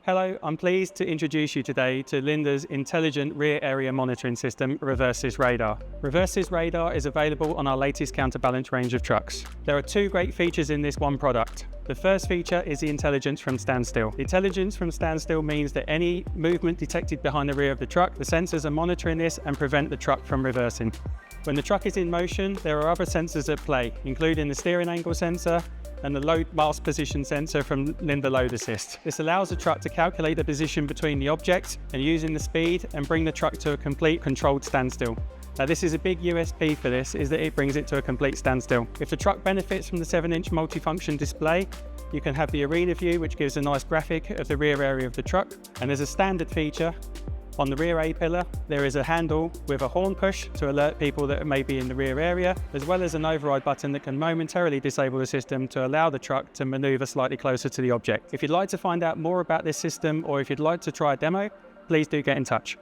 Hello, I'm pleased to introduce you today to Linde's intelligent rear area monitoring system, Reverse Assist Radar. Reverse Assist Radar is available on our latest counterbalance range of trucks. There are two great features in this one product. The first feature is the intelligence from standstill. The intelligence from standstill means that any movement detected behind the rear of the truck, the sensors are monitoring this and prevent the truck from reversing. When the truck is in motion, there are other sensors at play, including the steering angle sensor and the load mast position sensor from Linde Load Assist. This allows the truck to calculate the position between the object and using the speed and bring the truck to a complete controlled standstill. Now this is a big USP for this, is that it brings it to a complete standstill. If the truck benefits from the 7-inch multifunction display, you can have the arena view, which gives a nice graphic of the rear area of the truck. And there's a standard feature. On the rear A-pillar, there is a handle with a horn push to alert people that may be in the rear area, as well as an override button that can momentarily disable the system to allow the truck to maneuver slightly closer to the object. If you'd like to find out more about this system, or if you'd like to try a demo, please do get in touch.